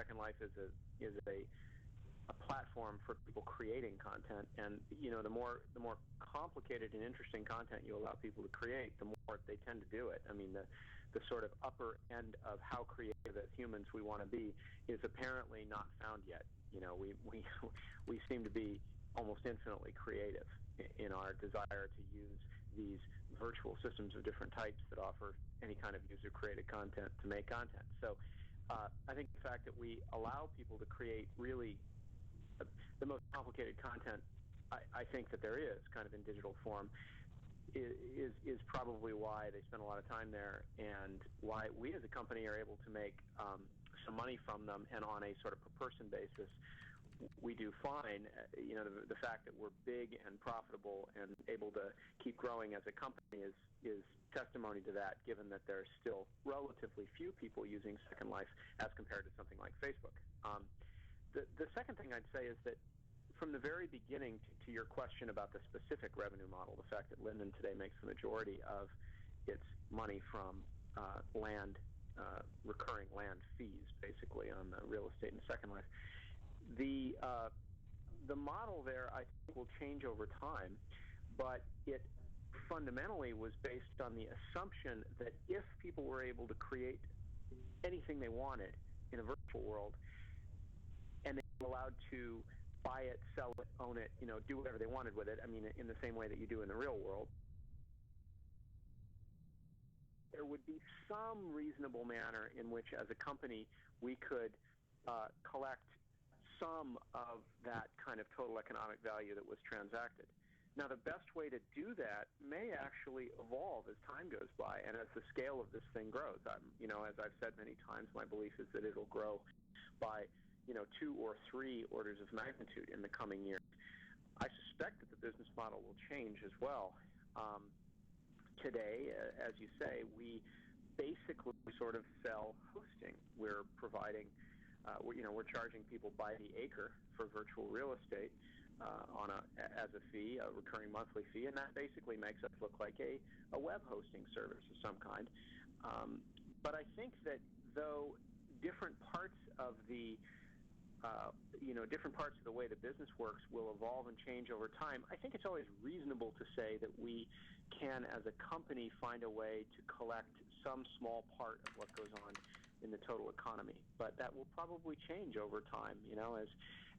Second Life is a platform for people creating content, and the more complicated and interesting content you allow people to create, the more they tend to do it. I mean, the sort of upper end of how creative as humans we want to be is apparently not found yet. We seem to be almost infinitely creative in our desire to use these virtual systems of different types that offer any kind of user-created content to make content. So I think the fact that we allow people to create really the most complicated content I think that there is kind of in digital form is probably why they spend a lot of time there, and why we as a company are able to make some money from them, and on a sort of per person basis we do fine. The fact that we're big and profitable and able to keep growing as a company is testimony to that, given that there are still relatively few people using Second Life as compared to something like Facebook. The second thing I'd say is that from the very beginning, to your question about the specific revenue model, the fact that Linden today makes the majority of its money from recurring land fees, basically, on the real estate in Second Life, the model there, I think, will change over time, but it fundamentally was based on the assumption that if people were able to create anything they wanted in a virtual world, and they were allowed to buy it, sell it, own it, do whatever they wanted with it, I mean, in the same way that you do in the real world, there would be some reasonable manner in which, as a company, we could collect some of that kind of total economic value that was transacted. Now, the best way to do that may actually evolve as time goes by and as the scale of this thing grows. As I've said many times, my belief is that it'll grow by 2 or 3 orders of magnitude in the coming years. I suspect that the business model will change as well. Today, as you say, we basically sort of sell hosting. We're providing, we're charging people by the acre for virtual real estate as a fee, a recurring monthly fee, and that basically makes us look like a web hosting service of some kind. But I think that though different parts of the way the business works will evolve and change over time, I think it's always reasonable to say that we can, as a company, find a way to collect some small part of what goes on in the total economy. But that will probably change over time.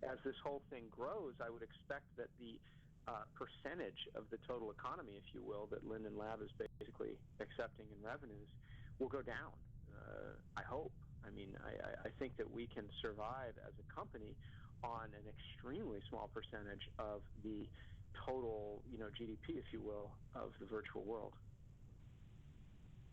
As this whole thing grows, I would expect that the percentage of the total economy, if you will, that Linden Lab is basically accepting in revenues will go down. I hope. I mean, I think that we can survive as a company on an extremely small percentage of the total, GDP, if you will, of the virtual world.